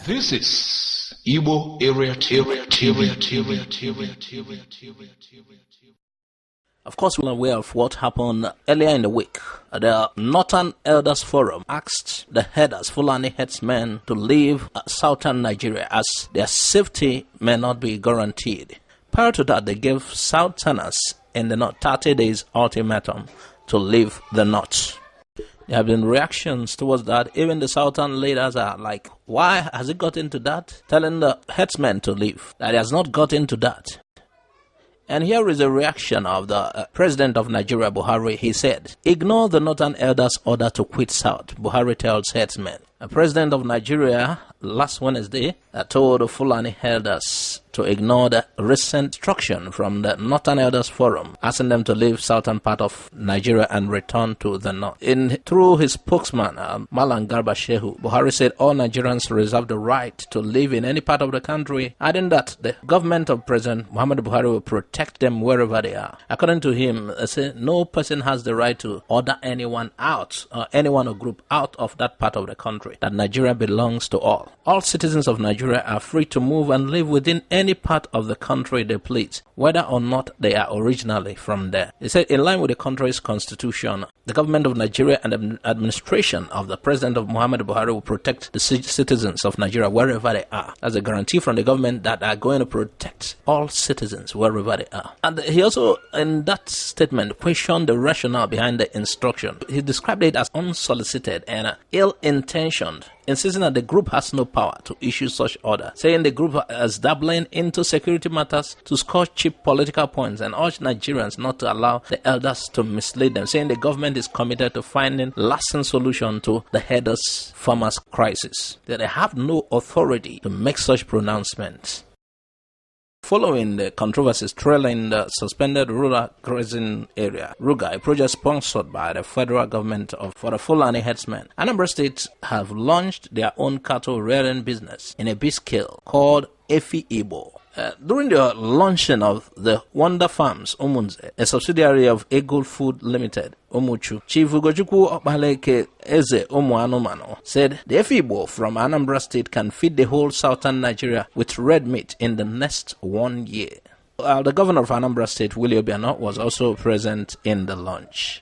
This is Igbo area. Of course, we're aware of what happened earlier in the week. The Northern Elders Forum asked the headers, Fulani headsmen, to leave southern Nigeria as their safety may not be guaranteed. Prior to that, they gave southerners in the north 30 days ultimatum to leave the north. There have been reactions towards that. Even the southern leaders are like, why has it got into that? Telling the headsmen to leave. That it has not got into that. And here is a reaction of the President of Nigeria, Buhari. He said, ignore the Northern Elders' order to quit South, Buhari tells headsmen. The President of Nigeria last Wednesday told the Fulani elders to ignore the recent instruction from the Northern Elders Forum, asking them to leave southern part of Nigeria and return to the north. Through his spokesman, Malam Garba Shehu, Buhari said all Nigerians reserve the right to live in any part of the country, adding that the government of President Muhammadu Buhari will protect them wherever they are. According to him, no person has the right to order anyone out, or anyone or group out of that part of the country, that Nigeria belongs to all. All citizens of Nigeria are free to move and live within any part of the country they please, whether or not they are originally from there. He said, in line with the country's constitution, the government of Nigeria and the administration of the President of Muhammadu Buhari will protect the citizens of Nigeria wherever they are. As a guarantee from the government that are going to protect all citizens wherever they are. And he also, in that statement, questioned the rationale behind the instruction. He described it as unsolicited and ill-intentioned, insisting that the group has no power to issue such order, saying the group is dabbling into security matters to score cheap political points and urged Nigerians not to allow the elders to mislead them, saying the government is committed to finding lasting solution to the headers' farmers' crisis. That they have no authority to make such pronouncements. Following the controversies trailing the suspended rural grazing area, Ruga, a project sponsored by the federal government for the Fulani headsmen, Anambra State have launched their own cattle rearing business in a big scale called Igbo. During the launching of the Wonder Farms Umunze, a subsidiary of Eagle Food Limited, Umuchu, Chief Ugojukwu Abakaliki Eze Umuanumano said the Igbo from Anambra State can feed the whole southern Nigeria with red meat in the next 1 year. The governor of Anambra State, Willie Obiano, was also present in the launch.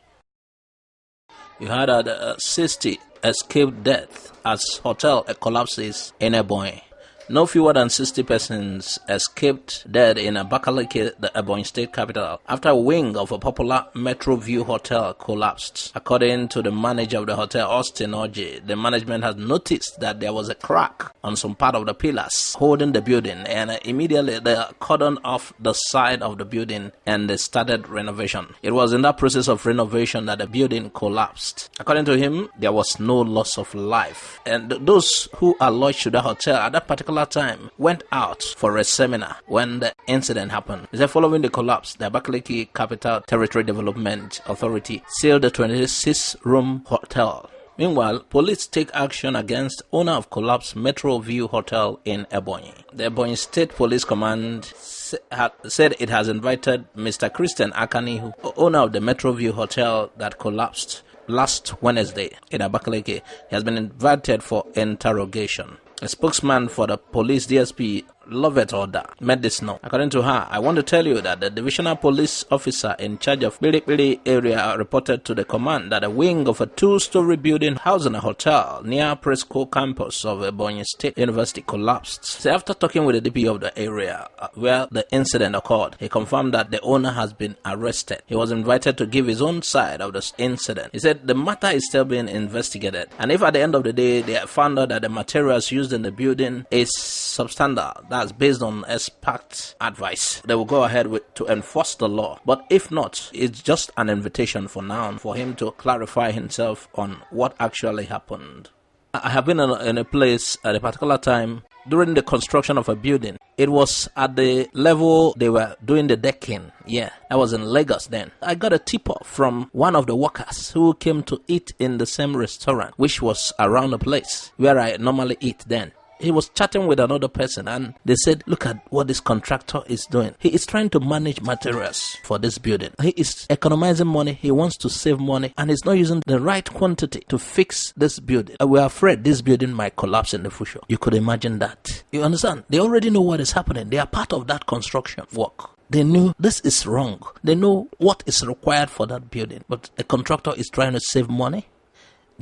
You heard that 60 escaped death as hotel collapses in Ebonyi. No fewer than 60 persons escaped dead in Abakaliki, the Ebonyi State capital, after a wing of a popular Metro View hotel collapsed. According to the manager of the hotel, Austin Oji, the management has noticed that there was a crack on some part of the pillars holding the building, and immediately they cordoned off the side of the building and they started renovation. It was in that process of renovation that the building collapsed. According to him, there was no loss of life, and those who are lodged to the hotel at that particular time went out for a seminar when the incident happened. He said following the collapse, the Abakaliki Capital Territory Development Authority sealed the 26-room hotel. Meanwhile, police take action against owner of collapsed Metro View Hotel in Ebonyi. The Ebonyi State Police Command said it has invited Mr. Christian Akanihu, owner of the Metro View Hotel that collapsed last Wednesday in Abakaliki. He has been invited for interrogation. A spokesman for the police DSP, Lovett Oda, made this known. According to her, I want to tell you that the divisional police officer in charge of Bilibili area reported to the command that a wing of a 2-story building housing a hotel near Presco campus of Ebonyi State University collapsed. So after talking with the DP of the area where the incident occurred, he confirmed that the owner has been arrested. He was invited to give his own side of the incident. He said the matter is still being investigated, and if at the end of the day they found out that the materials used in the building is substandard, that's based on expert advice, they will go ahead to enforce the law. But if not, it's just an invitation for now for him to clarify himself on what actually happened. I have been in a place at a particular time during the construction of a building. It was at the level they were doing the decking. Yeah, I was in Lagos then. I got a tip-off from one of the workers who came to eat in the same restaurant, which was around the place where I normally eat then. he was chatting with another person and they said, look at what this contractor is doing. He is trying to manage materials for this building. He is economizing money. He wants to save money and he's not using the right quantity to fix this building. We are afraid this building might collapse in the future. You could imagine that. You understand? They already know what is happening. They are part of that construction work. They knew this is wrong. They know what is required for that building. But a contractor is trying to save money.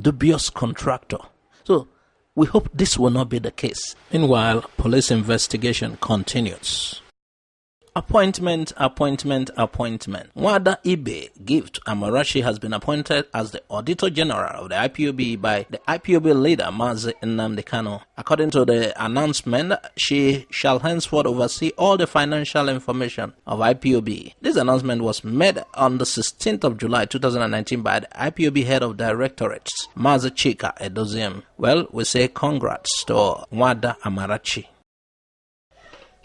Dubious contractor. So, we hope this will not be the case. Meanwhile, police investigation continues. Appointment. Nwada Ibe Gift Amarachi has been appointed as the Auditor General of the IPOB by the IPOB leader, Mazi Nnamdi Kanu. According to the announcement, she shall henceforth oversee all the financial information of IPOB. This announcement was made on the 16th of July 2019 by the IPOB Head of Directorates, Mazi Chika Edoziem. Well, we say congrats to Nwada Amarachi.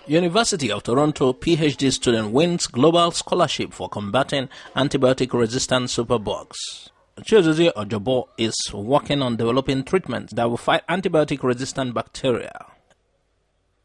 University of Toronto PhD student wins global scholarship for combating antibiotic-resistant superbugs. Chidozie Ojoboh is working on developing treatments that will fight antibiotic-resistant bacteria.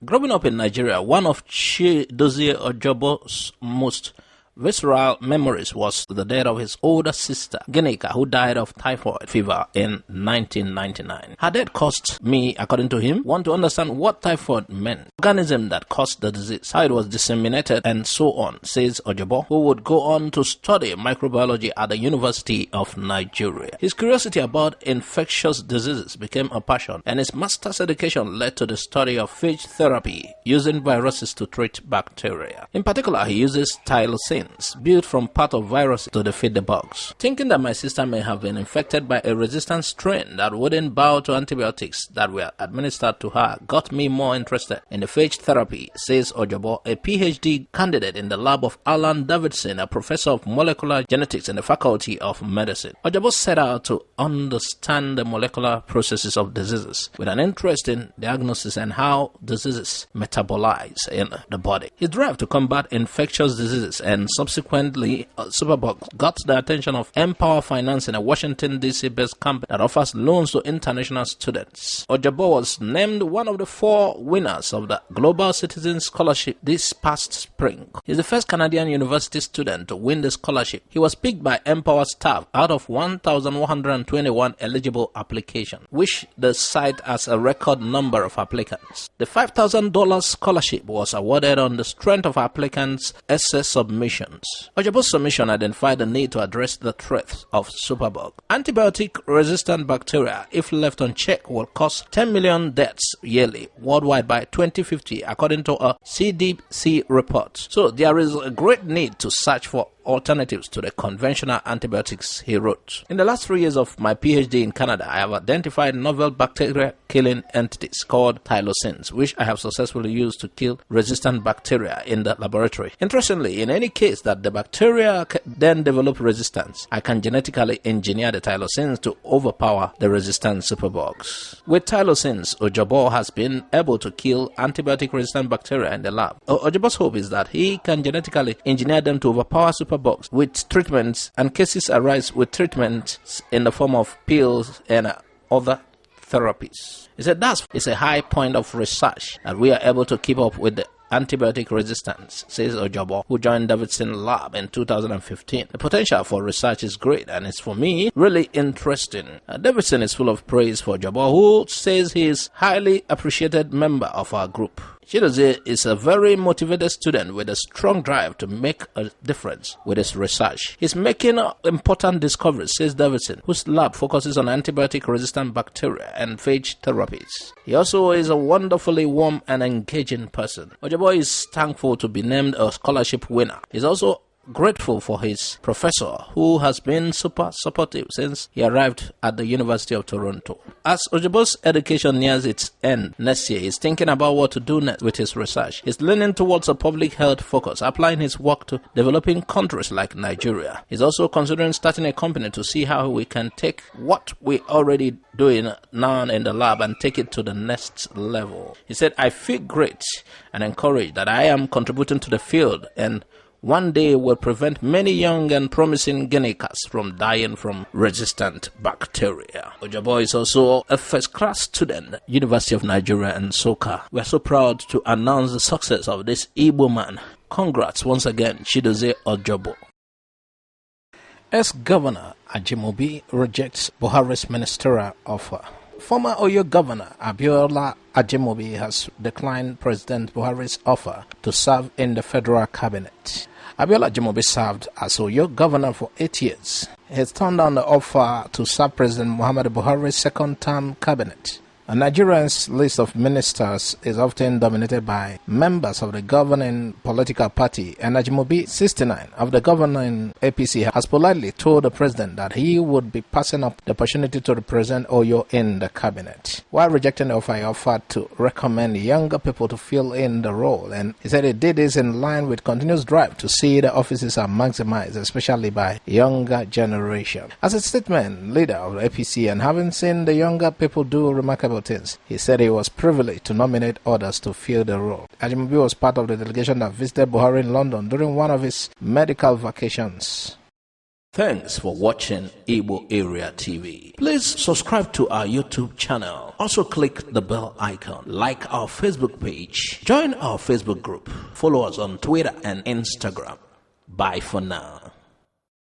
Growing up in Nigeria, one of Chidozie Ojoboh's most visceral memories was the death of his older sister, Ginika, who died of typhoid fever in 1999. Her death caused me, according to him, want to understand what typhoid meant, organism that caused the disease, how it was disseminated, and so on, says Ojoboh, who would go on to study microbiology at the University of Nigeria. His curiosity about infectious diseases became a passion, and his master's education led to the study of phage therapy using viruses to treat bacteria. In particular, he uses tylosin, built from part of viruses to defeat the bugs. Thinking that my sister may have been infected by a resistant strain that wouldn't bow to antibiotics that were administered to her got me more interested in the phage therapy, says Ojoboh, a PhD candidate in the lab of Alan Davidson, a professor of molecular genetics in the Faculty of Medicine. Ojoboh set out to understand the molecular processes of diseases with an interest in diagnosis and how diseases metabolize in the body. His drive to combat infectious diseases and subsequently superbugs got the attention of Empower Financing, a Washington D.C. based company that offers loans to international students. Ojoboh was named one of the 4 winners of the Global Citizen Scholarship this past spring. He's the first Canadian university student to win the scholarship. He was picked by Empower staff out of 1,121 eligible applications, which the site has a record number of applicants. The $5,000 scholarship was awarded on the strength of applicants' essay submissions. Ojoboh's submission identified the need to address the threat of superbug. Antibiotic-resistant bacteria, if left unchecked, will cause 10 million deaths yearly worldwide by 2050, according to a CDC report. So there is a great need to search for alternatives to the conventional antibiotics, he wrote. In the last 3 years of my PhD in Canada, I have identified novel bacteria-killing entities called tylosins, which I have successfully used to kill resistant bacteria in the laboratory. Interestingly, in any case that the bacteria then develop resistance, I can genetically engineer the tylosins to overpower the resistant superbugs. With tylosins, Ojoboh has been able to kill antibiotic-resistant bacteria in the lab. Ojoboh's hope is that he can genetically engineer them to overpower superbugs with treatments, and cases arise with treatments in the form of pills and other therapies. He said it's a high point of research that we are able to keep up with the antibiotic resistance, says Ojoboh, who joined Davidson Lab in 2015. The potential for research is great and it's, for me, really interesting. Davidson is full of praise for Ojoboh, who says he is highly appreciated member of our group. Chidozie is a very motivated student with a strong drive to make a difference with his research. He's making important discoveries, says Davidson, whose lab focuses on antibiotic-resistant bacteria and phage therapies. He also is a wonderfully warm and engaging person. Ojoboh is thankful to be named a scholarship winner. He's also grateful for his professor, who has been super supportive since he arrived at the University of Toronto. As Ojoboh's education nears its end next year, he's thinking about what to do next with his research. He's leaning towards a public health focus, applying his work to developing countries like Nigeria. He's also considering starting a company to see how we can take what we're already doing now in the lab and take it to the next level. He said, I feel great and encouraged that I am contributing to the field and one day will prevent many young and promising Guineas from dying from resistant bacteria. Ojoboh is also a first-class student, University of Nigeria and Soka. We are so proud to announce the success of this Igbo man. Congrats once again, Chidozie Ojoboh. Ex-Governor Ajimobi rejects Buhari's ministerial offer. Former Oyo Governor Ajimobi has declined President Buhari's offer to serve in the federal cabinet. Ajimobi served as Oyo Governor for 8 years. He has turned down the offer to serve President Muhammadu Buhari's second-term cabinet. Nigeria's list of ministers is often dominated by members of the governing political party, and Ajimobi, 69, of the governing APC, has politely told the president that he would be passing up the opportunity to represent Oyo in the cabinet. While rejecting the offer, he offered to recommend younger people to fill in the role, and he said he did this in line with continuous drive to see the offices are maximized, especially by younger generation. As a statement leader of the APC, and having seen the younger people do remarkable things, he said he was privileged to nominate others to fill the role. Ajimobi was part of the delegation that visited Buhari in London during one of his medical vacations. Thanks for watching Igbo Area TV. Please subscribe to our YouTube channel. Also click the bell icon. Like our Facebook page. Join our Facebook group. Follow us on Twitter and Instagram. Bye for now.